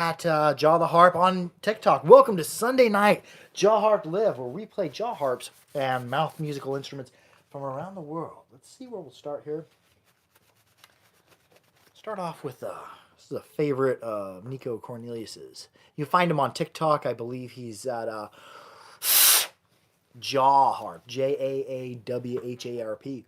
At Jaw the Harp on TikTok. Welcome to Sunday Night Jaw Harp Live, where we play jaw harps and mouth musical instruments from around the world. Let's see where we'll start here. Start off with this is a favorite of Nico Cornelius's. You find him on TikTok. I believe he's at Jaw Harp, JAAWHARP.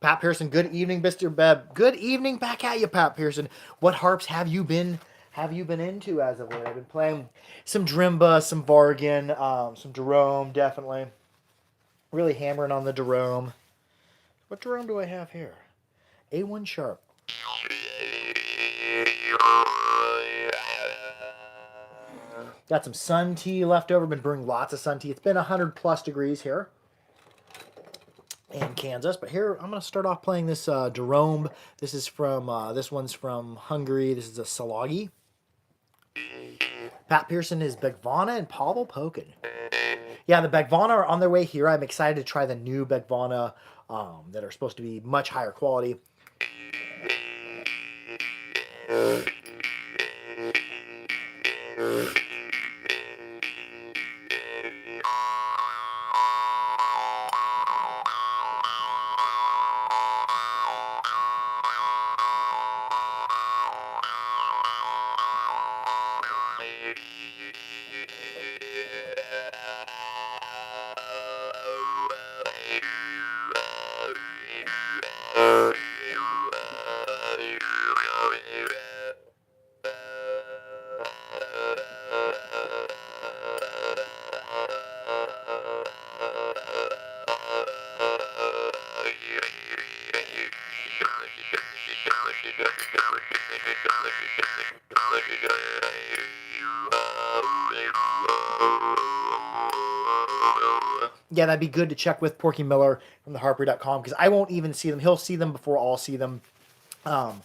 Pat Pearson, good evening, Mr. Bebb. Good evening back at you, Pat Pearson. What harps have you been into as of late? I've been playing some Drimba, some Vargan, some Jerome, definitely. Really hammering on the Jerome. What Jerome do I have here? A1 sharp. Got some sun tea left over. Been brewing lots of sun tea. It's been 100 plus degrees here in Kansas, but here I'm going to start off playing this Jerome. This is from this one's from Hungary. This is a Salagi. Pat Pearson is Begvana and Pavel Pokin. Yeah, the Begvana are on their way here. I'm excited to try the new Begvana that are supposed to be much higher quality. Yeah, that'd be good to check with Porky Miller from the Harper.com because I won't even see them. He'll see them before I'll see them. I'll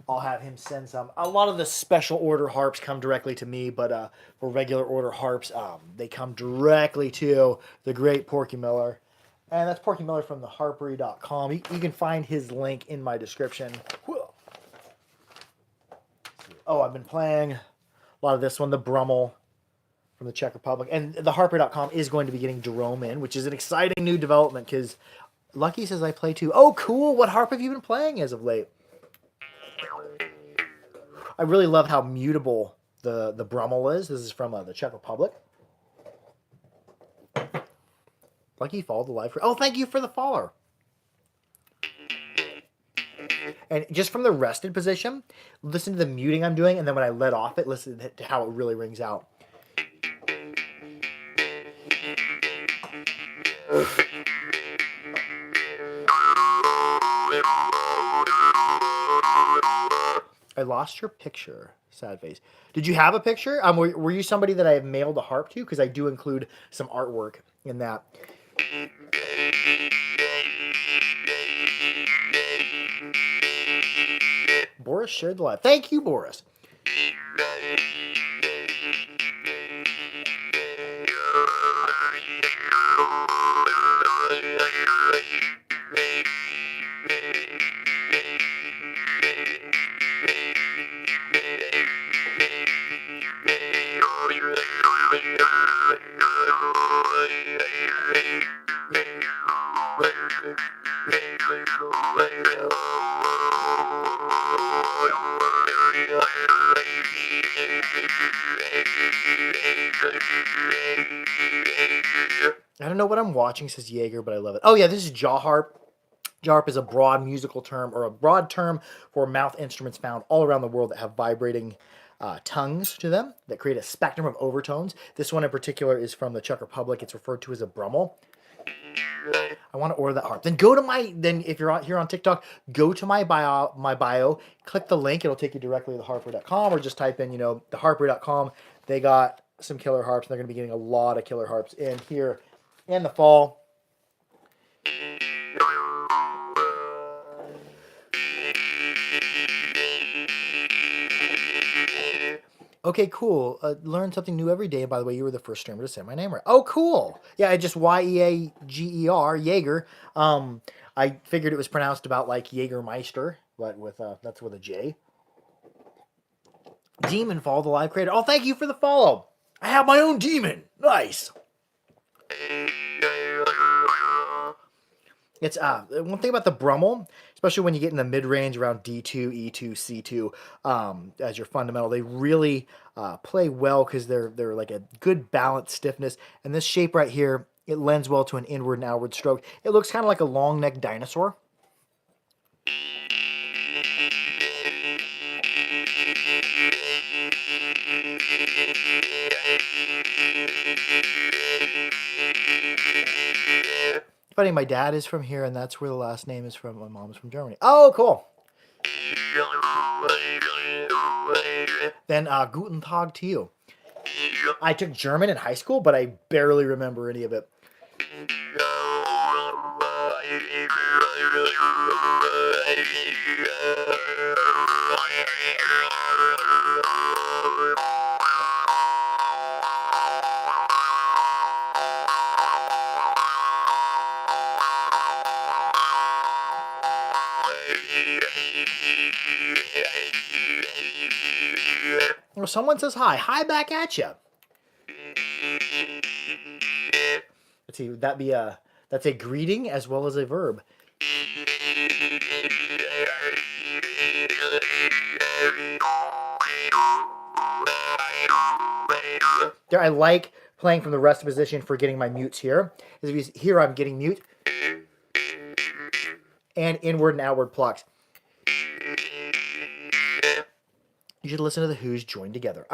have him send some. A lot of the special order harps come directly to me, but for regular order harps, they come directly to the great Porky Miller. And that's Porky Miller from the Harpery.com. You can find his link in my description. Oh, I've been playing a lot of this one, the Brummel from the Czech Republic. And the Harper.com is going to be getting Jerome in, which is an exciting new development because Lucky says I play too. Oh, cool. What harp have you been playing as of late? I really love how mutable the Brummel is. This is from the Czech Republic. Lucky followed the live. Oh, thank you for the follower. And just from the rested position, listen to the muting I'm doing, and then when I let off it, listen to how it really rings out. I lost your picture. Sad face. Did you have a picture? Were you somebody that I have mailed a harp to? Because I do include some artwork in that. Boris shared the live. Thank you, Boris. I don't know what I'm watching, says Jaeger, but I love it. Oh yeah, this is jaw harp. Jaw harp is a broad musical term, or a broad term for mouth instruments found all around the world that have vibrating tongues to them that create a spectrum of overtones. This one in particular is from the Czech Republic. It's referred to as a Brummel. I want to order that harp. Then go to if you're out here on TikTok, go to my bio, click the link. It'll take you directly to theharper.com, or just type in, theharper.com. They got some killer harps. And they're going to be getting a lot of killer harps in here in the fall. Okay, cool. Learn something new every day. And by the way, you were the first streamer to say my name right. Oh, cool. Yeah, just Yeager, Jaeger. I figured it was pronounced about like Jägermeister, but with that's with a J. Demon follow the live creator. Oh, thank you for the follow. I have my own demon. Nice. It's one thing about the Brummel, especially when you get in the mid range around D2, E2, C2 as your fundamental, they really play well because they're like a good balanced stiffness. And this shape right here, it lends well to an inward and outward stroke. It looks kind of like a long necked dinosaur. Funny, my dad is from here, and that's where the last name is from. My mom is from Germany. Oh, cool. Then guten Tag to you. I took German in high school, but I barely remember any of it. Well, someone says hi. Hi back at you. Let's see, would that be that's a greeting as well as a verb. There, I like playing from the rest position for getting my mutes here. As you here, I'm getting mute and inward and outward plucks. You should listen to the Who's joined together.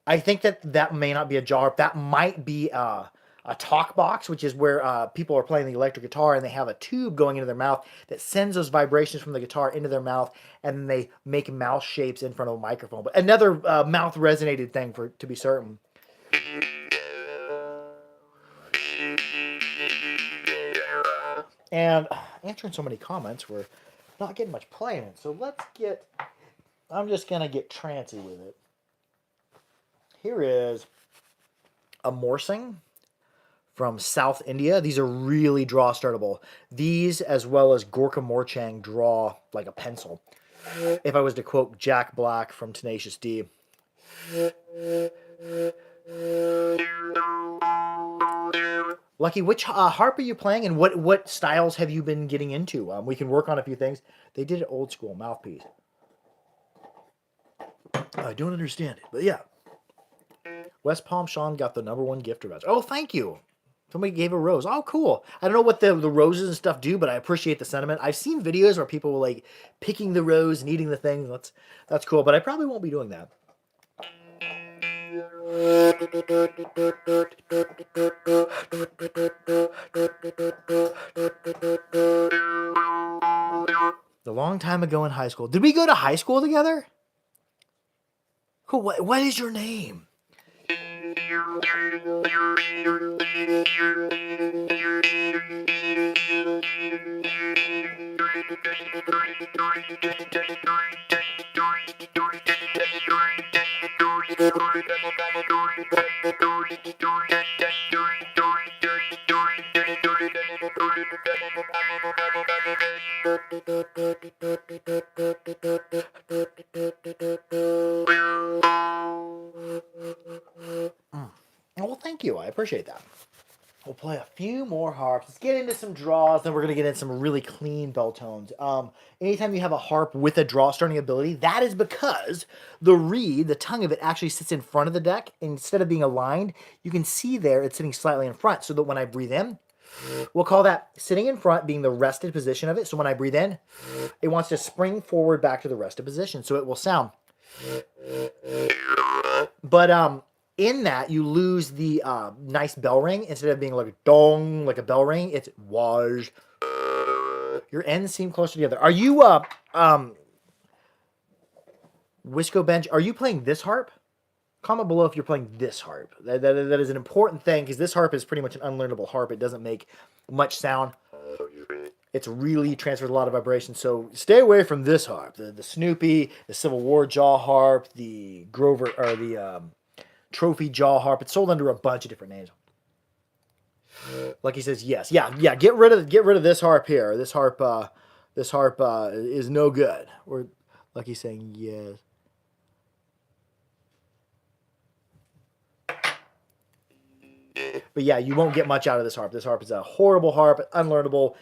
I think that may not be a jaw harp. That might be a talk box, which is where people are playing the electric guitar and they have a tube going into their mouth that sends those vibrations from the guitar into their mouth, and then they make mouth shapes in front of a microphone. But another mouth resonated thing to be certain. And answering so many comments, we're not getting much play in it. So I'm just going to get trancy with it. Here is a Morsing from South India. These are really draw startable. These, as well as Gorka Morchang, draw like a pencil. If I was to quote Jack Black from Tenacious D. Lucky, which harp are you playing, and what styles have you been getting into? We can work on a few things. They did it old school, mouthpiece. I don't understand it, but yeah. West Palm Sean got the #1 gifter badge. Oh, thank you. Somebody gave a rose. Oh, cool. I don't know what the roses and stuff do, but I appreciate the sentiment. I've seen videos where people were like picking the rose and eating the thing. That's cool, but I probably won't be doing that. A long time ago in high school. Did we go to high school together? Cool. What is your name? Well, thank you. I appreciate that. We'll play a few more harps. Let's get into some draws, then we're going to get into some really clean bell tones. Anytime you have a harp with a draw starting ability, that is because the reed, the tongue of it, actually sits in front of the deck. Instead of being aligned, you can see there it's sitting slightly in front, so that when I breathe in, we'll call that sitting in front being the rested position of it. So when I breathe in, it wants to spring forward back to the rested position, so it will sound. But in that, you lose the nice bell ring. Instead of being like a dong, like a bell ring, it's waj. Your ends seem closer together. Are you, Wisco Bench, are you playing this harp? Comment below if you're playing this harp. That is an important thing because this harp is pretty much an unlearnable harp. It doesn't make much sound. It's really transfers a lot of vibration. So stay away from this harp. The Snoopy, the Civil War jaw harp, the Grover or the trophy jaw harp. It's sold under a bunch of different names. Lucky says yes. Yeah. Get rid of this harp here. This harp is no good. Or Lucky saying yes. But yeah, you won't get much out of this harp. This harp is a horrible harp, unlearnable,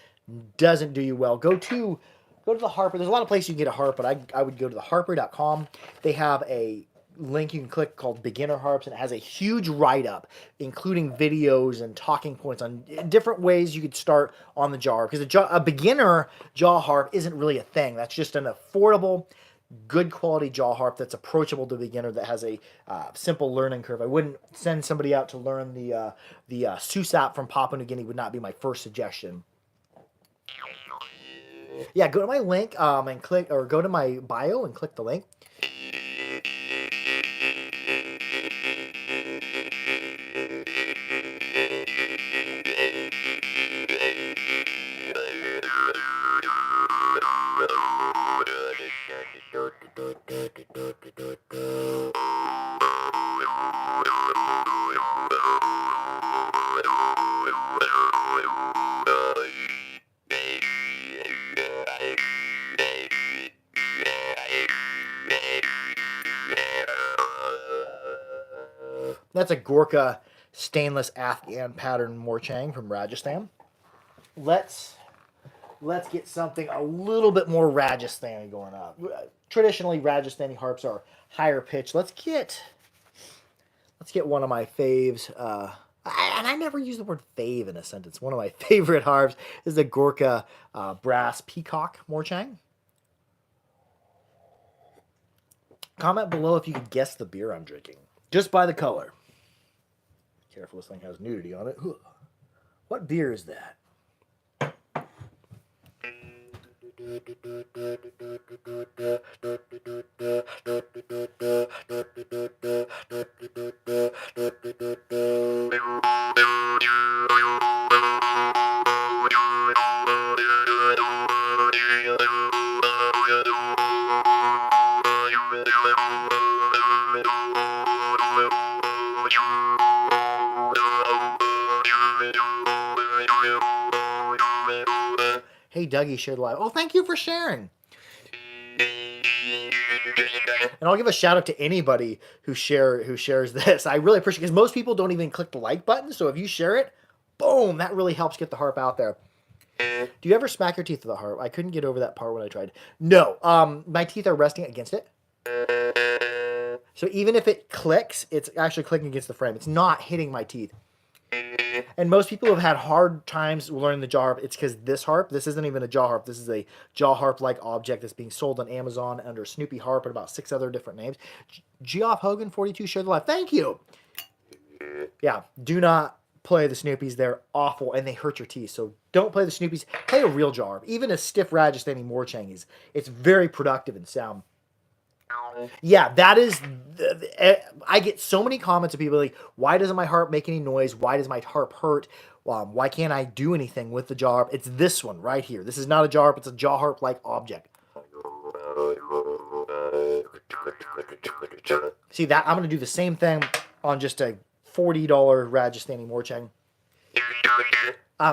doesn't do you well. Go to the Harper. There's a lot of places you can get a harp, but I would go to the harper.com. They have a link you can click called Beginner Harps, and it has a huge write-up, including videos and talking points on different ways you could start on the jaw harp. Because a beginner jaw harp isn't really a thing. That's just an affordable, good quality jaw harp that's approachable to a beginner, that has a simple learning curve. I wouldn't send somebody out to learn the Susap from Papua New Guinea. Would not be my first suggestion. Yeah, go to my link and click, or go to my bio and click the link. That's a Gorka stainless Afghan pattern Morchang from Rajasthan. Let's get something a little bit more Rajasthani going up. Traditionally, Rajasthani harps are higher pitched. Let's get one of my faves. And I never use the word fave in a sentence. One of my favorite harps is the Gorka brass Peacock Morchang. Comment below if you can guess the beer I'm drinking, just by the color. Careful, this thing has nudity on it. What beer is that? Hey, Dougie shared live. Oh, thank you for sharing. And I'll give a shout out to anybody who shares this. I really appreciate it, because most people don't even click the like button. So if you share it, boom, that really helps get the harp out there. Do you ever smack your teeth with the harp? I couldn't get over that part when I tried. No, my teeth are resting against it. So even if it clicks, it's actually clicking against the frame. It's not hitting my teeth. And most people have had hard times learning the jaw harp. It's because this isn't even a jaw harp. This is a jaw harp-like object that's being sold on Amazon under Snoopy Harp and about 6 other different names. Geoff Hogan 42 shared the live. Thank you. Yeah, do not play the Snoopies. They're awful and they hurt your teeth. So don't play the Snoopies. Play a real jaw harp. Even a stiff Rajasthani Morchang it's very productive in sound. Yeah, that is. I get so many comments of people like, "Why doesn't my harp make any noise? Why does my harp hurt? Why can't I do anything with the jaw harp?" It's this one right here. This is not a jaw harp. It's a jaw harp-like object. See that? I'm going to do the same thing on just a $40 Rajasthani Morchang.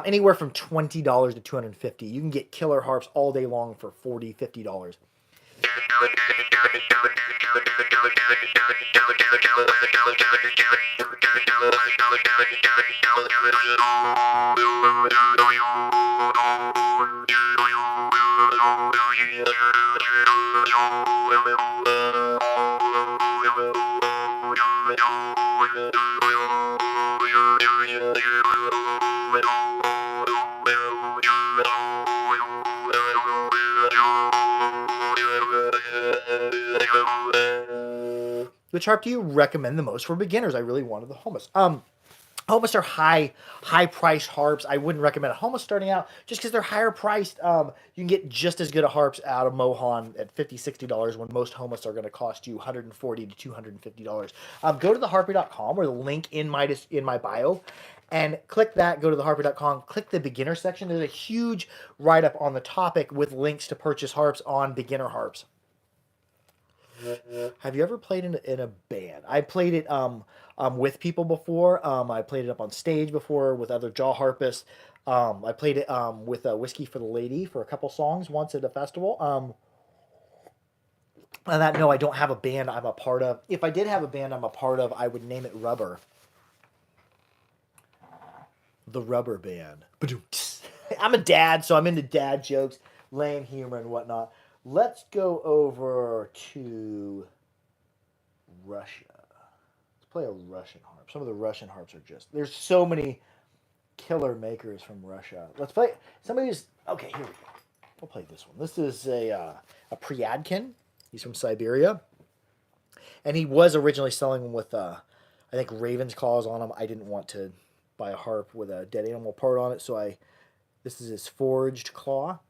Anywhere from $20 to $250. You can get killer harps all day long for $40, $50. Which harp do you recommend the most for beginners? I really wanted the hummus. Almost are high priced harps. I wouldn't recommend a Homa starting out just because they're higher priced. You can get just as good of harps out of Mohan at $50, $60 when most Homas are going to cost you $140 to $250. Go to theharper.com or the link in my bio and click that. Go to theharper.com, click the beginner section. There's a huge write up on the topic with links to purchase harps on beginner harps. Have you ever played in a band? I played it with people before. I played it up on stage before with other jaw harpists. I played it with Whiskey for the Lady for a couple songs once at a festival. And that, no, I don't have a band I'm a part of. If I did have a band I'm a part of, I would name it Rubber. The Rubber Band. I'm a dad, so I'm into dad jokes, lame humor, and whatnot. Let's go over to Russia. Let's play a Russian harp. Some of the Russian harps are just... There's so many killer makers from Russia. Let's play... Somebody's... Okay, here we go. We'll play this one. This is a Priadkin. He's from Siberia. And he was originally selling them with, I think, raven's claws on them. I didn't want to buy a harp with a dead animal part on it, so this is his forged claw.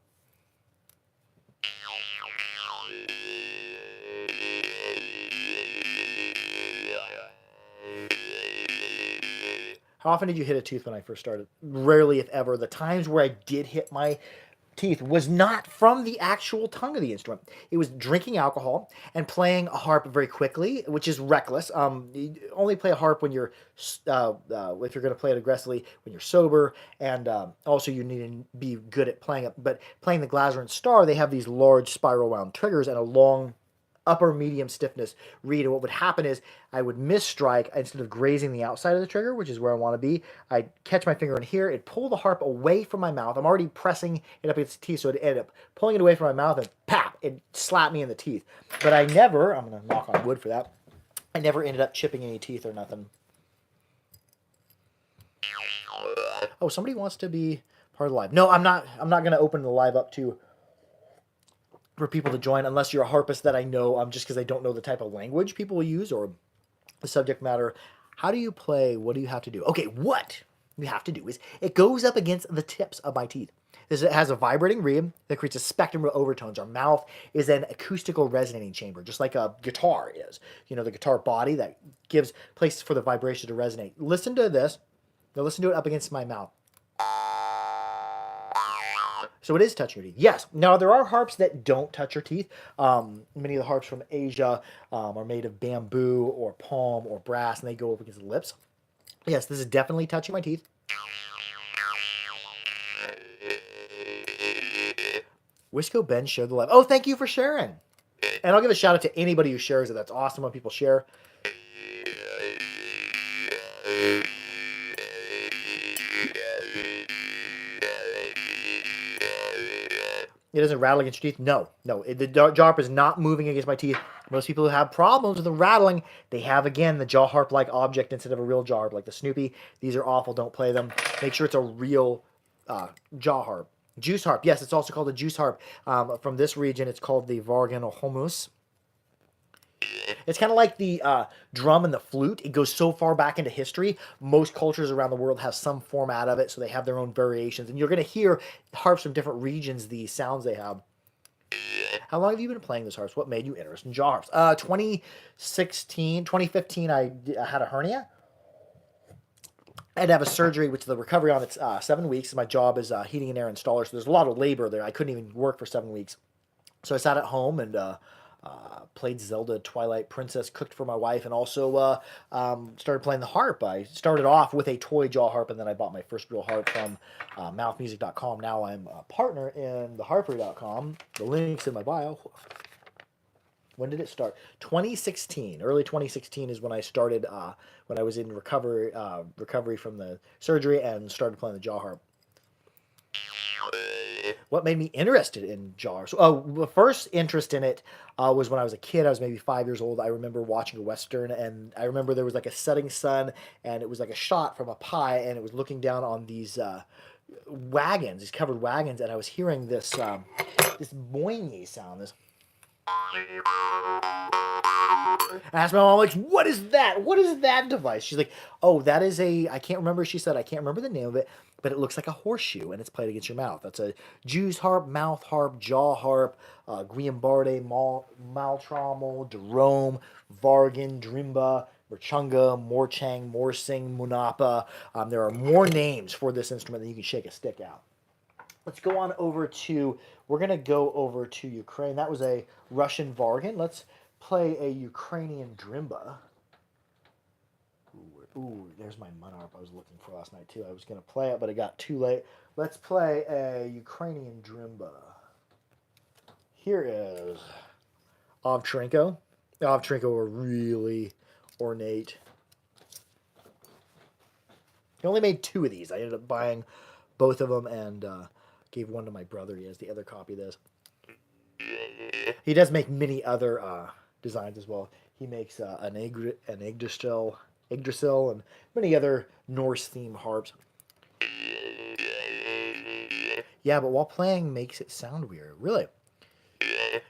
How often did you hit a tooth when I first started? Rarely, if ever. The times where I did hit my teeth was not from the actual tongue of the instrument. It was drinking alcohol and playing a harp very quickly, which is reckless. You only play a harp when you're, if you're going to play it aggressively, when you're sober, and also you need to be good at playing it. But playing the Glaser and Star, they have these large spiral wound triggers and a long upper medium stiffness reed, and what would happen is I would miss strike instead of grazing the outside of the trigger, which is where I want to be. I'd catch my finger in here, it'd pull the harp away from my mouth. I'm already pressing it up against the teeth, so it'd end up pulling it away from my mouth and pap, it'd slap me in the teeth. But I never, I'm going to knock on wood for that, I never ended up chipping any teeth or nothing. Oh, somebody wants to be part of the live. No, I'm not going to open the live up to for people to join unless you're a harpist that I know, just because I don't know the type of language people will use or the subject matter. How do you play? What do you have to do? Okay, what you have to do is it goes up against the tips of my teeth. It has a vibrating reed that creates a spectrum of overtones. Our mouth is an acoustical resonating chamber, just like a guitar is. You know, the guitar body that gives place for the vibration to resonate. Listen to this. Now listen to it up against my mouth. So it is touching your teeth. Yes. Now, there are harps that don't touch your teeth. Many of the harps from Asia are made of bamboo or palm or brass, and they go up against the lips. Yes, this is definitely touching my teeth. Wisco Ben shared the live. Oh, thank you for sharing. And I'll give a shout out to anybody who shares it. That's awesome when people share. It doesn't rattle against your teeth? No. The jaw harp is not moving against my teeth. Most people who have problems with the rattling, they have, again, the jaw harp-like object instead of a real jaw harp, like the Snoopy. These are awful. Don't play them. Make sure it's a real jaw harp. Juice harp. Yes, it's also called a juice harp. From this region, it's called the Varganohomus. It's kind of like the drum and the flute. It goes so far back into history. Most cultures around the world have some format of it, so they have their own variations. And you're going to hear harps from different regions, the sounds they have. How long have you been playing those harps? What made you interested in jaw harps? 2015, I had a hernia. I had to have a surgery, which the recovery on it's 7 weeks. My job is heating and air installer, so there's a lot of labor there. I couldn't even work for 7 weeks. So I sat at home and played Zelda Twilight Princess, cooked for my wife, and also started playing the harp. I started off with a toy jaw harp, and then I bought my first real harp from mouthmusic.com. Now I'm a partner in theharpery.com. The link's in my bio. When did it start? 2016. Early 2016 is when I started, when I was in recovery from the surgery and started playing the jaw harp. What made me interested in jaw harps? Oh, the first interest in it was when I was a kid. I was maybe 5 years old. I remember watching a Western, and I remember there was like a setting sun, and it was like a shot from a pie, and it was looking down on these wagons, these covered wagons, and I was hearing this this boingy sound, this. I asked my mom, like, what is that? What is that device? She's like, oh, that is a, I can't remember, she said, I can't remember the name of it, but it looks like a horseshoe and it's played against your mouth. That's a Jew's harp, mouth harp, jaw harp, Guiambarde, Maltrommel, Jerome, Vargan, Drimba, Merchunga, Morchang, Morsing, Munapa. There are more names for this instrument than you can shake a stick out. Let's go on over to, we're going to go over to Ukraine. That was a Russian Vargan. Let's play a Ukrainian Drimba. Ooh, there's my Munarp I was looking for last night too. I was going to play it, but it got too late. Let's play a Ukrainian Drimba. Here is Ovchenko. Ovchenko are really ornate. He only made 2 of these. I ended up buying both of them and gave one to my brother. He has the other copy of this. He does make many other designs as well. He makes an Yggdrasil, and many other Norse-themed harps. Yeah, but while playing makes it sound weird. Really.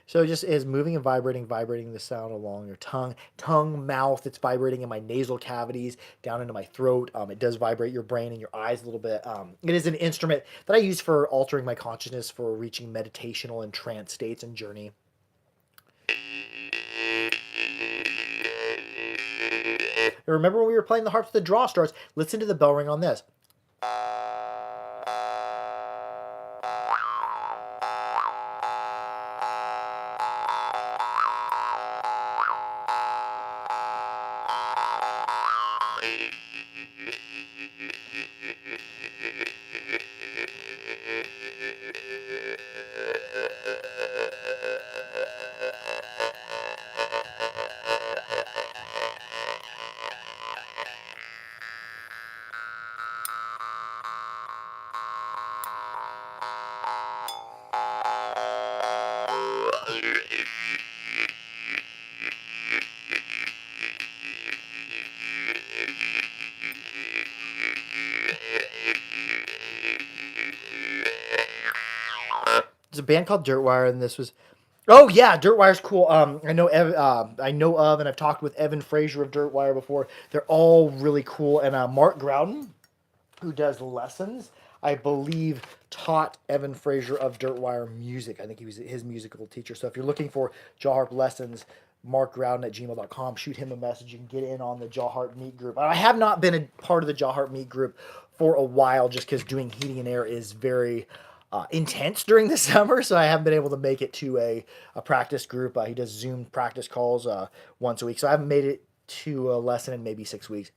So it just is moving and vibrating the sound along your tongue, mouth. It's vibrating in my nasal cavities, down into my throat. It does vibrate your brain and your eyes a little bit. It is an instrument that I use for altering my consciousness, for reaching meditational and trance states and journey. Remember when we were playing the harps, the draw starts. Listen to the bell ring on this. There's a band called Dirtwire, and this was, oh yeah, Dirtwire's cool. I know and I've talked with Evan Fraser of Dirtwire before. They're all really cool, and Mark Groudon, who does lessons, I believe, taught Evan Fraser of Dirtwire music. I think he was his musical teacher. So if you're looking for jaw harp lessons, markgroudon@gmail.com. Shoot him a message. You can get in on the jaw harp meet group. I have not been a part of the jaw harp meet group for a while, just because doing heating and air is very intense during the summer, so I haven't been able to make it to a practice group. He does Zoom practice calls once a week, so I haven't made it to a lesson in maybe 6 weeks.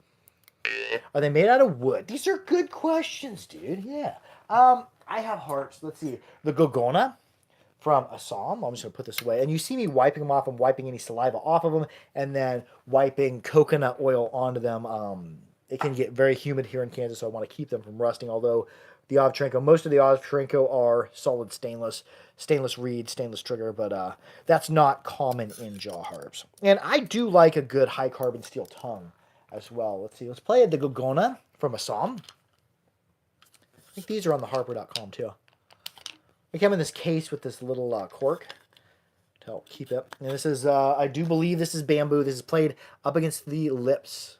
Are they made out of wood? These are good questions, dude. Yeah. I have harps. Let's see. The Gogona from Assam. I'm just going to put this away. And you see me wiping them off. I'm wiping any saliva off of them and then wiping coconut oil onto them. It can get very humid here in Kansas, so I want to keep them from rusting, although the Ovchenko, most of the Ovchenko are solid stainless reed, stainless trigger, but that's not common in jaw harps. And I do like a good high carbon steel tongue as well. Let's see. Let's play the Gogona from Assam. I think these are on the harper.com too. They come in this case with this little cork to help keep it. And this is, I do believe this is bamboo. This is played up against the lips.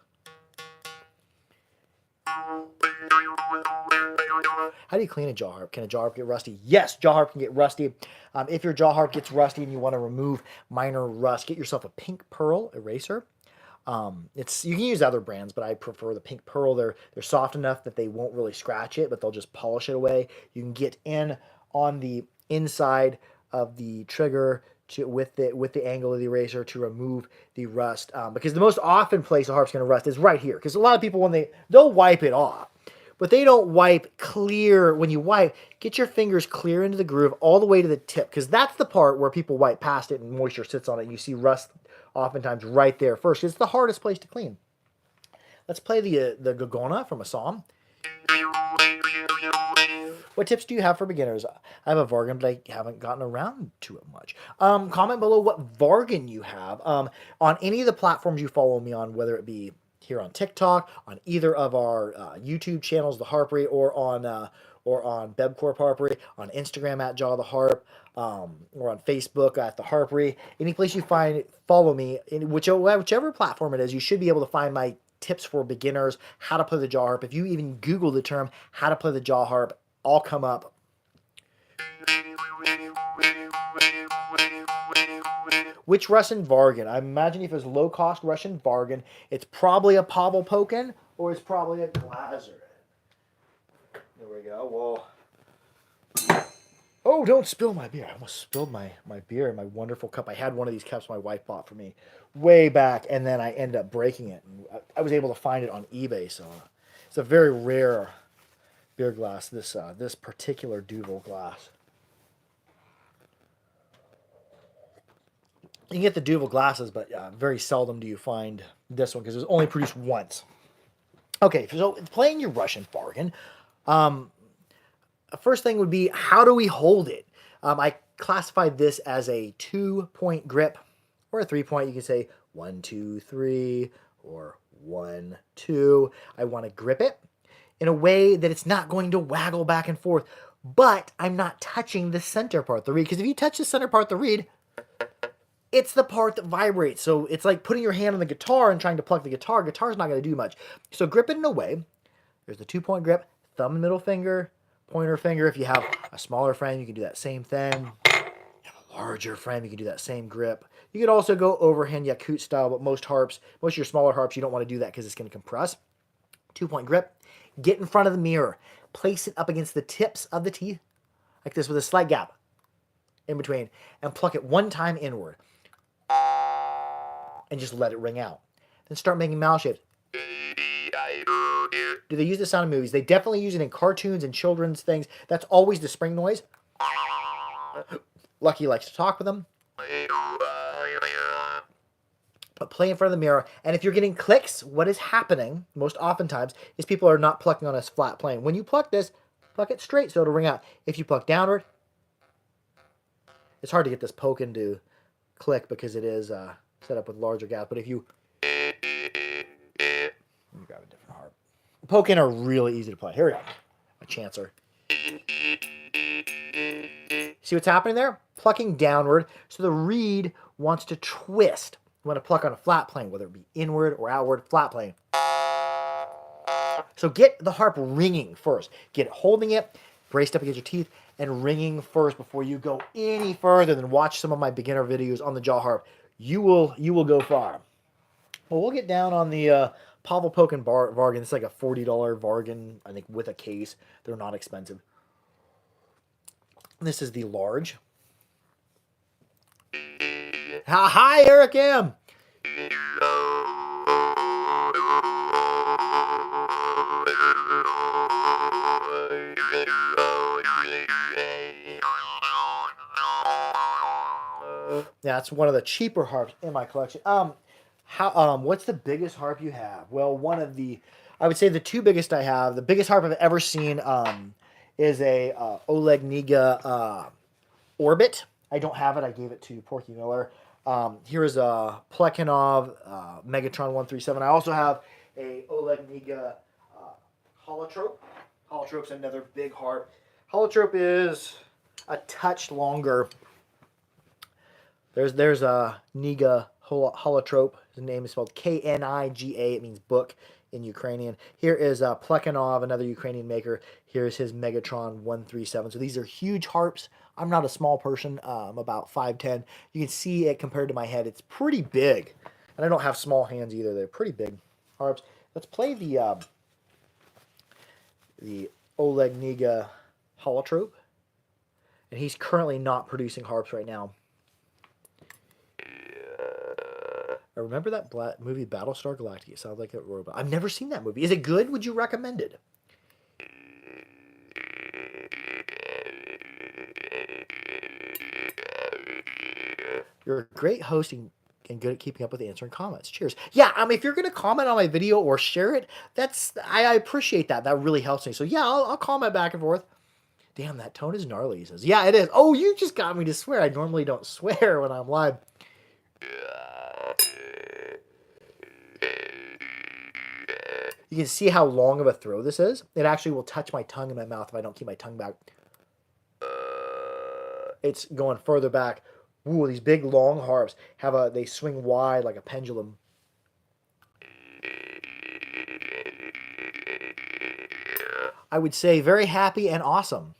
How do you clean a jaw harp? Can a jaw harp get rusty? Yes, jaw harp can get rusty. If your jaw harp gets rusty and you want to remove minor rust, get yourself a pink pearl eraser. You can use other brands, but I prefer the pink pearl. They're soft enough that they won't really scratch it, but they'll just polish it away. You can get in on the inside of the trigger with the angle of the eraser to remove the rust. Because the most often place a harp's going to rust is right here. Because a lot of people, when they'll wipe it off, but they don't wipe clear. When you wipe, get your fingers clear into the groove all the way to the tip, because that's the part where people wipe past it and moisture sits on it. And you see rust oftentimes right there first. It's the hardest place to clean. Let's play the Gogona from Assam. What tips do you have for beginners? I have a Vargan, but I haven't gotten around to it much. Comment below what Vargan you have. On any of the platforms you follow me on, whether it be here on TikTok, on either of our YouTube channels, The Harpery, or on Bebcorp Harpery, on Instagram at Jaw the Harp, or on Facebook at The Harpery. Any place you find it, follow me. In whichever platform it is, you should be able to find my tips for beginners, how to play the jaw harp. If you even Google the term how to play the jaw harp, all come up. Which Russian Vargan? I imagine if it's low-cost Russian Vargan, it's probably a Pavel Pokin or it's probably a Glaser. There we go. Well, oh, don't spill my beer. I almost spilled my beer in my wonderful cup. I had one of these cups my wife bought for me way back, and then I ended up breaking it. I was able to find it on eBay, so it's a very rare beer glass, this particular Duvel glass. You can get the Duvel glasses, but very seldom do you find this one because it was only produced once. Okay, so playing your Russian Vargan, first thing would be, how do we hold it? I classified this as a 2-point grip or a 3-point. You can say 1, 2, 3 or 1, 2. I want to grip it in a way that it's not going to waggle back and forth, but I'm not touching the center part of the reed, because if you touch the center part of the reed, it's the part that vibrates. So it's like putting your hand on the guitar and trying to pluck the guitar. Guitar's not going to do much. So grip it in a way. There's the 2-point grip, thumb and middle finger, pointer finger. If you have a smaller frame, you can do that same thing. If you have a larger frame, you can do that same grip. You could also go overhand Yakut style, but most of your smaller harps, you don't want to do that because it's going to compress. 2-point grip. Get in front of the mirror. Place it up against the tips of the teeth, like this, with a slight gap in between, and pluck it one time inward. And just let it ring out. Then start making mouth shapes. Do they use this sound in movies? They definitely use it in cartoons and children's things. That's always the spring noise. Lucky likes to talk with them. But play in front of the mirror. And if you're getting clicks, what is happening most oftentimes is people are not plucking on a flat plane. When you pluck this, pluck it straight so it'll ring out. If you pluck downward, it's hard to get this Pokin to click because it is set up with larger gaps. But if you grab a different harp. Pokin are really easy to play. Here we go. A chancer. See what's happening there? Plucking downward. So the reed wants to twist. You want to pluck on a flat plane, whether it be inward or outward, flat plane. So get the harp ringing first. Get it holding it, braced up against your teeth, and ringing first before you go any further than watch some of my beginner videos on the jaw harp. You will go far. Well, we'll get down on the Pavel Pokin Vargan. It's like a $40 Vargan, I think, with a case. They're not expensive. This is the large. Hi, Eric M. Yeah, it's one of the cheaper harps in my collection. What's the biggest harp you have? Well, I would say the two biggest I have. The biggest harp I've ever seen is a Oleg Niga Orbit. I don't have it. I gave it to Porky Miller. Here is a Plekhanov Megatron 137. I also have a Oleg Niga Holotrope. Holotrope's another big harp. Holotrope is a touch longer. There's a Niga Holotrope. His name is spelled K-N-I-G-A. It means book in Ukrainian. Here is Plekhanov, another Ukrainian maker. Here's his Megatron 137. So these are huge harps. I'm not a small person. I'm about 5'10". You can see it compared to my head. It's pretty big. And I don't have small hands either. They're pretty big harps. Let's play the Oleg Niga Holotrope. And he's currently not producing harps right now. I remember that movie Battlestar Galactica. It sounds like a robot. I've never seen that movie. Is it good? Would you recommend it? You're a great host and good at keeping up with answering comments. Cheers. Yeah, if you're going to comment on my video or share it, I appreciate that. That really helps me. So yeah, I'll comment back and forth. Damn, that tone is gnarly, he says. Yeah, it is. Oh, you just got me to swear. I normally don't swear when I'm live. You can see how long of a throw this is. It actually will touch my tongue in my mouth if I don't keep my tongue back. It's going further back. Ooh, these big long harps they swing wide like a pendulum. I would say very happy and awesome.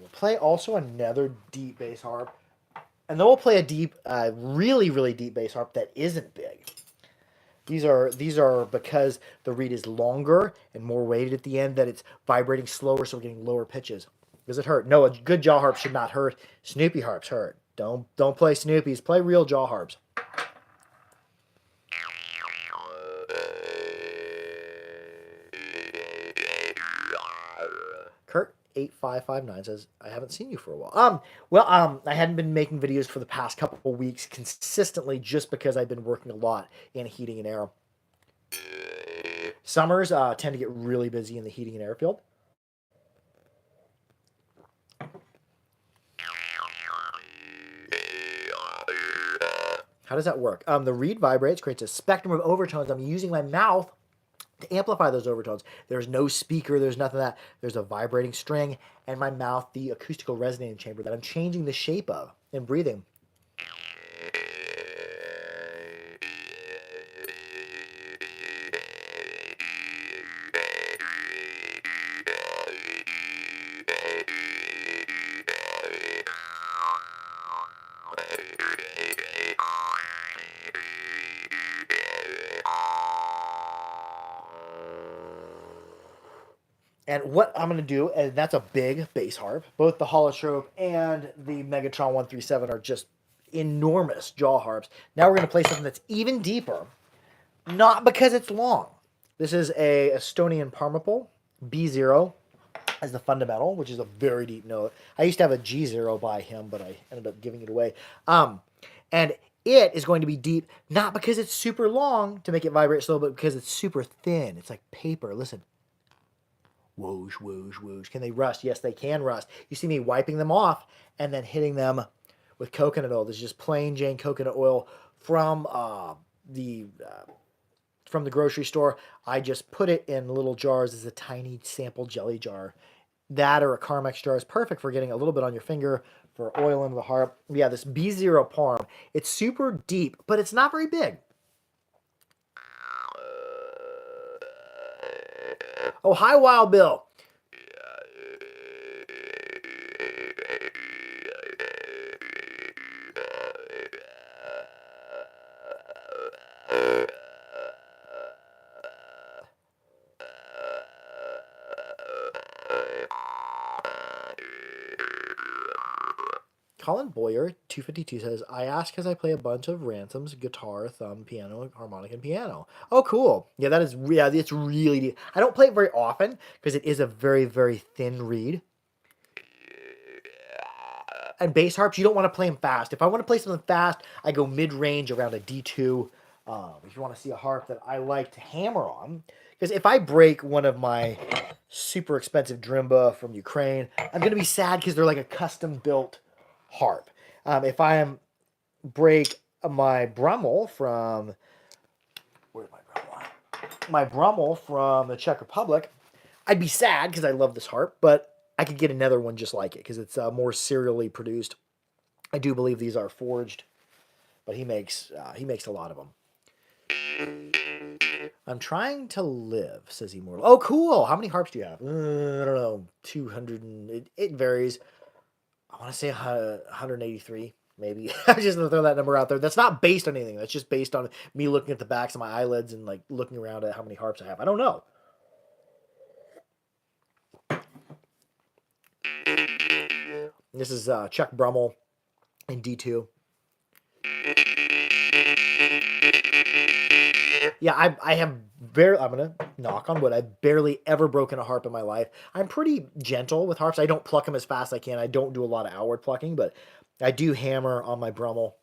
We'll play also another deep bass harp, and then we'll play a deep, really, really deep bass harp that isn't big. These are because the reed is longer and more weighted at the end, that it's vibrating slower, so we're getting lower pitches. Does it hurt? No, a good jaw harp should not hurt. Snoopy harps hurt. Don't play Snoopies. Play real jaw harps. Kurt 8559 says, I haven't seen you for a while. I hadn't been making videos for the past couple of weeks consistently just because I've been working a lot in heating and air. Summers tend to get really busy in the heating and air field. How does that work? The reed vibrates, creates a spectrum of overtones. I'm using my mouth to amplify those overtones. There's no speaker, there's nothing of that. There's a vibrating string, and my mouth, the acoustical resonating chamber that I'm changing the shape of in breathing. And what I'm going to do, and that's a big bass harp. Both the Holotrope and the Megatron 137 are just enormous jaw harps. Now we're going to play something that's even deeper, not because it's long. This is a Estonian Parmapol B0 as the fundamental, which is a very deep note. I used to have a G0 by him, but I ended up giving it away. And it is going to be deep, not because it's super long to make it vibrate slow, but because it's super thin. It's like paper. Listen. Whoosh, whoosh, whoosh. Can they rust? Yes, they can rust. You see me wiping them off and then hitting them with coconut oil. This is just plain Jane coconut oil from the grocery store. I just put it in little jars as a tiny sample jelly jar. That or a Carmex jar is perfect for getting a little bit on your finger for oil into the harp. Yeah, this B0 Parm. It's super deep, but it's not very big. Oh, hi, Wild Bill. Colin Boyer, 252, says, I ask because I play a bunch of Ransom's guitar, thumb, piano, harmonic, and piano. Oh, cool. Yeah, it's really deep. I don't play it very often because it is a very, very thin reed. And bass harps, you don't want to play them fast. If I want to play something fast, I go mid-range around a D2. If you want to see a harp that I like to hammer on, because if I break one of my super expensive Drimba from Ukraine, I'm going to be sad because they're like a custom-built harp. If I break my Brummel from, where's my Brummel? My Brummel from the Czech Republic, I'd be sad because I love this harp, but I could get another one just like it because it's more serially produced. I do believe these are forged, but he makes a lot of them. I'm trying to live, says Immortal. Oh, cool. How many harps do you have? I don't know, 200. It varies. I want to say 183, maybe. I'm just going to throw that number out there. That's not based on anything. That's just based on me looking at the backs of my eyelids and like looking around at how many harps I have. I don't know. This is Chuck Brummel in D2. Yeah, I have barely, I'm going to knock on wood, I've barely ever broken a harp in my life. I'm pretty gentle with harps. I don't pluck them as fast as I can. I don't do a lot of outward plucking, but I do hammer on my Brummel.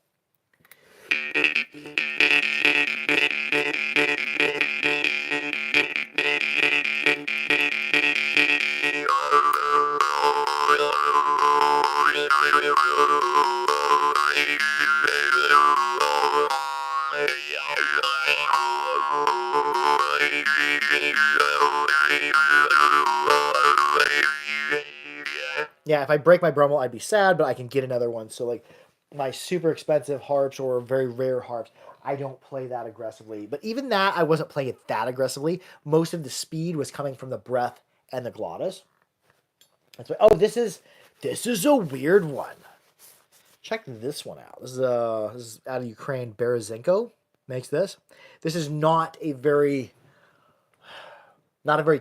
Yeah, if I break my Brummel, I'd be sad, but I can get another one. So like my super expensive harps or very rare harps, I don't play that aggressively. But even that, I wasn't playing it that aggressively. Most of the speed was coming from the breath and the glottis. That's why. Oh, this is a weird one. Check this one out. This is out of Ukraine. Berezenko makes this. This is not a very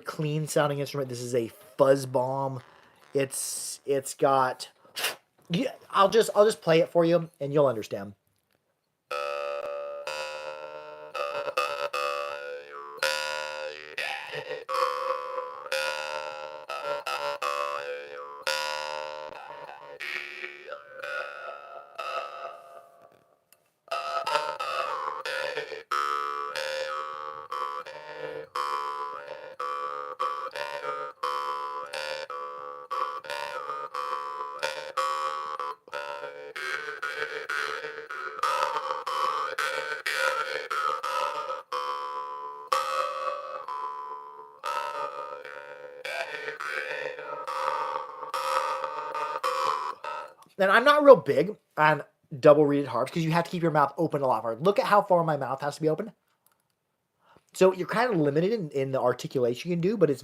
clean sounding instrument. This is a fuzz bomb. It's got. Yeah, I'll just play it for you and you'll understand. And I'm not real big on double reeded harps because you have to keep your mouth open a lot more. Look at how far my mouth has to be open. So you're kind of limited in the articulation you can do, but this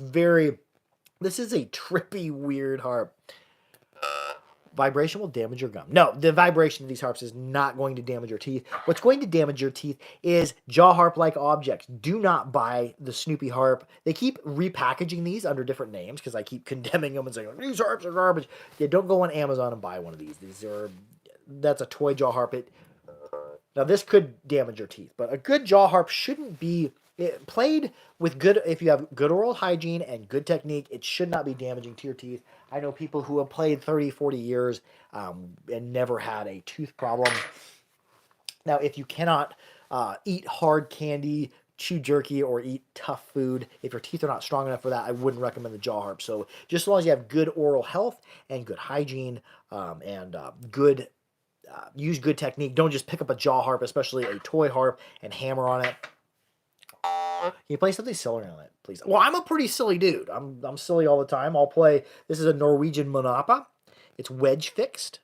is a trippy, weird harp. Vibration will damage your gum. No, the vibration of these harps is not going to damage your teeth. What's going to damage your teeth is jaw harp-like objects. Do not buy the Snoopy harp. They keep repackaging these under different names because I keep condemning them and saying, these harps are garbage. Yeah, don't go on Amazon and buy one of these. That's a toy jaw harp. Now, this could damage your teeth, but a good jaw harp shouldn't be played with good. If you have good oral hygiene and good technique, it should not be damaging to your teeth. I know people who have played 30, 40 years and never had a tooth problem. Now, if you cannot eat hard candy, chew jerky, or eat tough food, if your teeth are not strong enough for that, I wouldn't recommend the jaw harp. So just as long as you have good oral health and good hygiene and use good technique, don't just pick up a jaw harp, especially a toy harp, and hammer on it. Can you play something silly on it, please? Well, I'm a pretty silly dude. I'm silly all the time. I'll play. This is a Norwegian Monapa. It's wedge fixed,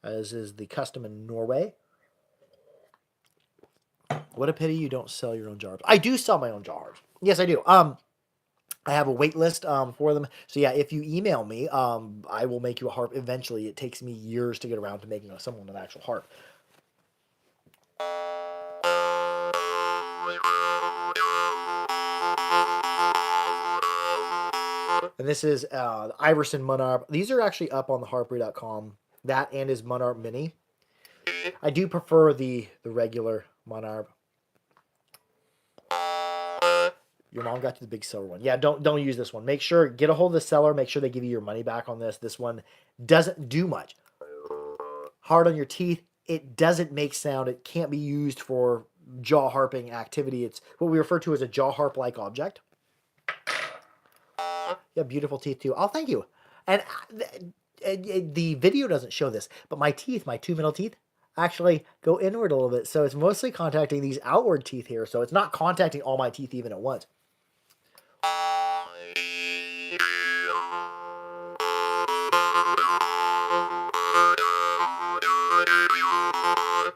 as is the custom in Norway. What a pity you don't sell your own jaw harps. I do sell my own jaw harps. Yes, I do. I have a wait list for them. So yeah, if you email me, I will make you a harp eventually. It takes me years to get around to making someone an actual harp. And this is Iverson Munarp. These are actually up on the harpery.com. That and his Munarp Mini. I do prefer the regular Munarp. Your mom got you the big silver one. Yeah, don't use this one. Make sure, get a hold of the seller. Make sure they give you your money back on this. This one doesn't do much. Hard on your teeth. It doesn't make sound. It can't be used for jaw harping activity. It's what we refer to as a jaw harp-like object. Yeah, beautiful teeth too. Oh, thank you. And the video doesn't show this, but my teeth, my two middle teeth, actually go inward a little bit. So it's mostly contacting these outward teeth here. So it's not contacting all my teeth even at once.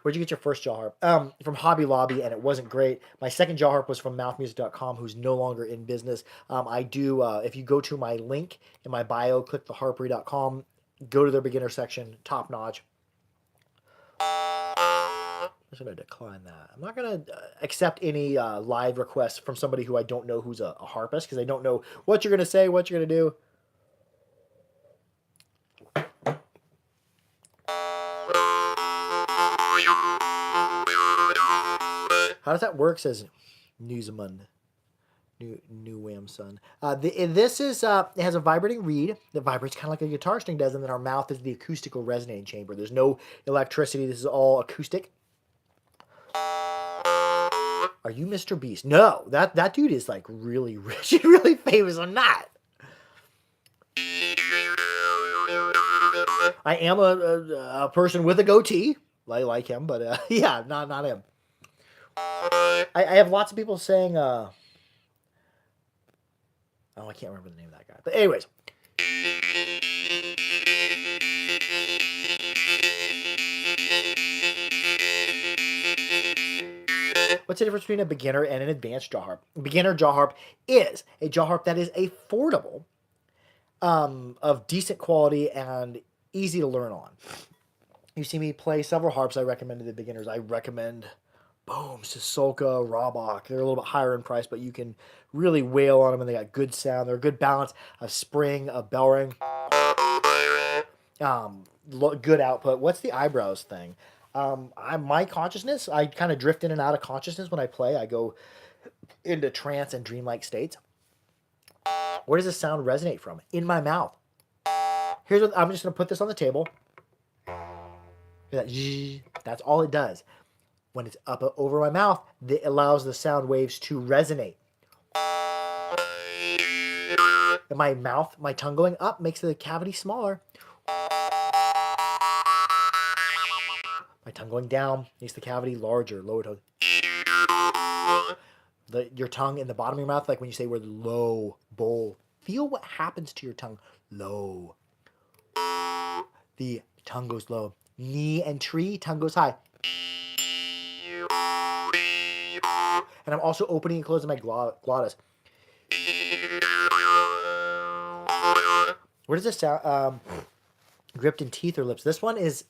Where'd you get your first jaw harp? From Hobby Lobby, and it wasn't great. My second jaw harp was from mouthmusic.com, who's no longer in business. If you go to my link in my bio, click the harpery.com, go to their beginner section, top notch. I'm just going to decline that. I'm not going to accept any live requests from somebody who I don't know who's a harpist, because I don't know what you're going to say, what you're going to do. How does that work? Says Newsman. New Wham son. This is it has a vibrating reed that vibrates kind of like a guitar string does, and then our mouth is the acoustical resonating chamber. There's no electricity. This is all acoustic. Are you Mr. Beast? No, that dude is like really rich and really famous. I'm not. I am a person with a goatee. I like him, but yeah, not him. I have lots of people saying, oh, I can't remember the name of that guy. But anyways. What's the difference between a beginner and an advanced jaw harp? A beginner jaw harp is a jaw harp that is affordable, of decent quality, and easy to learn on. You see me play several harps I recommend to the beginners. I recommend Boom, Sisolka, Robach. They're a little bit higher in price, but you can really wail on them, and they got good sound. They're a good balance of spring, of bell ring, good output. What's the eyebrows thing? My consciousness, I kind of drift in and out of consciousness when I play. I go into trance and dreamlike states. Where does this sound resonate from? In my mouth. Here's what I'm just going to put this on the table. That's all it does. When it's up over my mouth, it allows the sound waves to resonate. And my mouth, my tongue going up makes the cavity smaller. My tongue going down makes the cavity larger, lower tone. Your tongue in the bottom of your mouth, like when you say word low, bowl. Feel what happens to your tongue. Low. The tongue goes low. Knee and tree, tongue goes high. And I'm also opening and closing my glottis. Where does this sound? Gripped in teeth or lips. This one is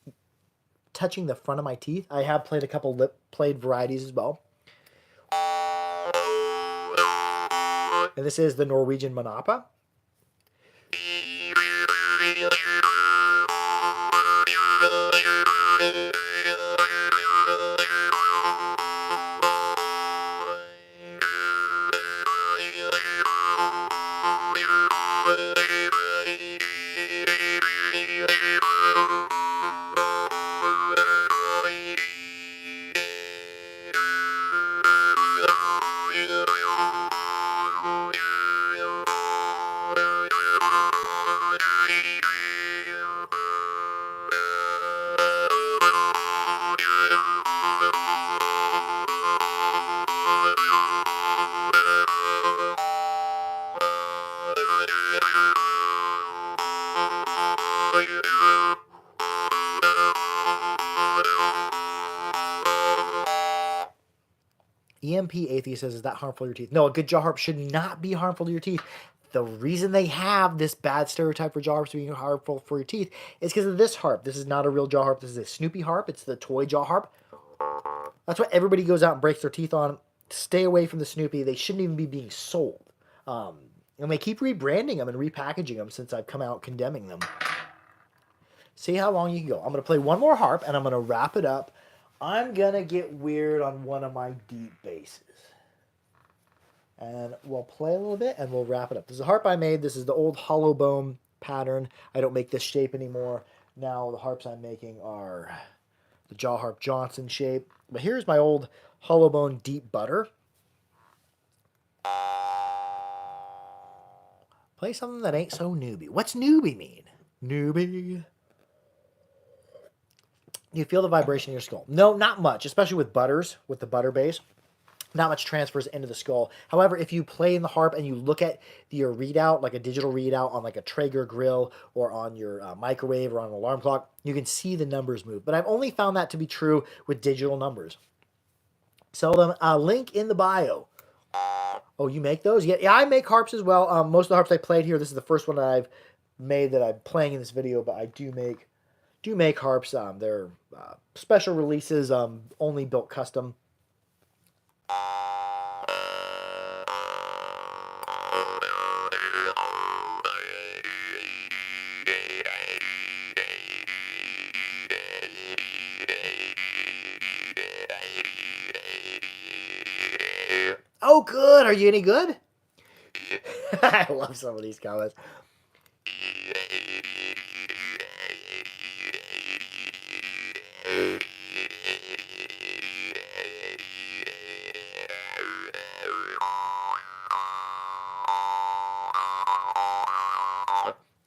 touching the front of my teeth. I have played a couple lip played varieties as well. And this is the Norwegian Manapa. EMP Atheist says, is that harmful to your teeth? No, a good jaw harp should not be harmful to your teeth. The reason they have this bad stereotype for jaw harps being harmful for your teeth is because of this harp. This is not a real jaw harp. This is a Snoopy harp. It's the toy jaw harp. That's why everybody goes out and breaks their teeth on. Stay away from the Snoopy. They shouldn't even be being sold. And they keep rebranding them and repackaging them since I've come out condemning them. See how long you can go. I'm going to play one more harp, and I'm going to wrap it up. I'm going to get weird on one of my deep basses. And we'll play a little bit, and we'll wrap it up. This is a harp I made. This is the old hollow bone pattern. I don't make this shape anymore. Now the harps I'm making are the Jaw Harp Johnson shape. But here's my old hollow bone deep butter. Play something that ain't so newbie. What's newbie mean? Newbie. You feel the vibration in your skull. No, not much, especially with butters, with the butter bass. Not much transfers into the skull. However, if you play in the harp and you look at your readout, like a digital readout on like a Traeger grill or on your microwave or on an alarm clock, you can see the numbers move. But I've only found that to be true with digital numbers. Sell them. Link in the bio. Oh, you make those? Yeah, I make harps as well. Most of the harps I played here, this is the first one that I've made that I'm playing in this video, but I do make harps. They're special releases, only built custom. Oh, good. Are you any good? I love some of these comments.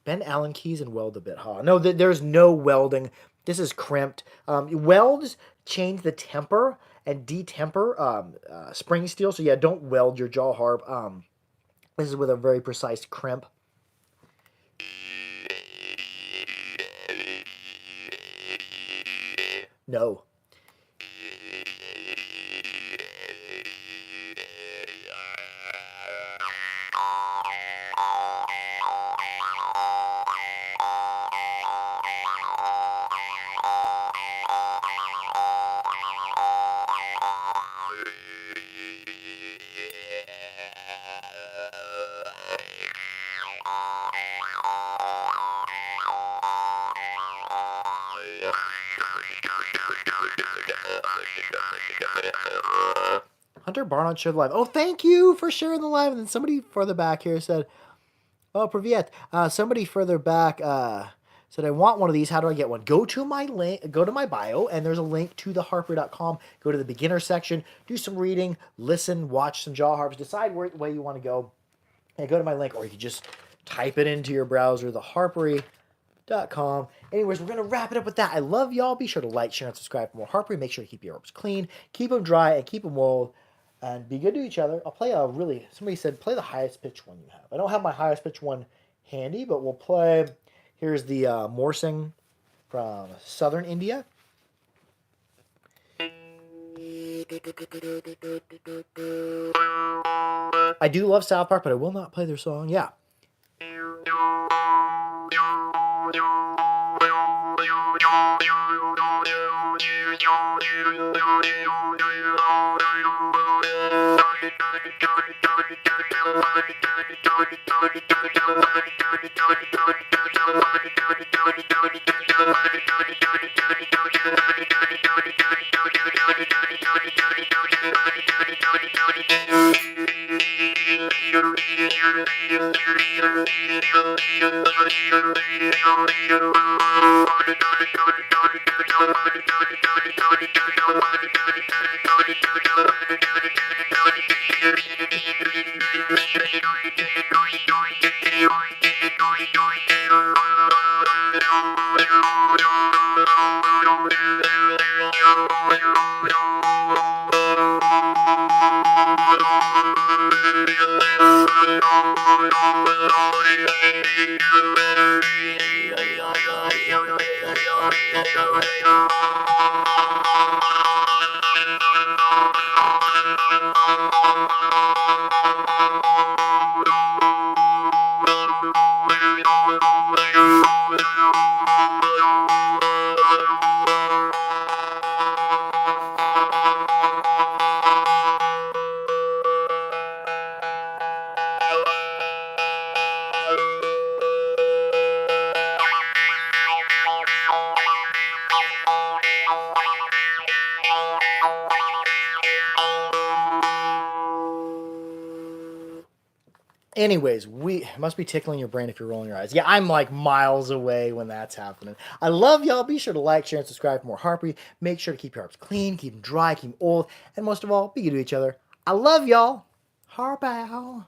bend Allen keys and weld a bit, huh? No, there's no welding. This is crimped. Welds change the temper and detemper spring steel. So yeah, don't weld your jaw harp. This is with a very precise crimp. No. Hunter Barnard showed live. Oh, thank you for sharing the live. And then somebody further back here said, "Oh, Privyet." Somebody further back said, "I want one of these. How do I get one?" Go to my link. Go to my bio, and there's a link to theharper.com. Go to the beginner section. Do some reading. Listen. Watch some jaw harps. Decide where way you want to go. And go to my link, or you can just type it into your browser. Theharpery.com. Anyways, we're going to wrap it up with that. I love y'all. Be sure to like, share, and subscribe for more Harpery. Make sure to keep your harps clean. Keep them dry, and keep them wool. And be good to each other. I'll play somebody said, play the highest pitch one you have. I don't have my highest pitch one handy, but we'll play, here's the Morsing from southern India. I do love South Park, but I will not play their song. Yeah. Anyways, we must be tickling your brain if you're rolling your eyes. Yeah, I'm like miles away when that's happening. I love y'all. Be sure to like, share, and subscribe for more Harpery. Make sure to keep your harps clean, keep them dry, keep them old, and most of all, be good to each other. I love y'all. Harp out.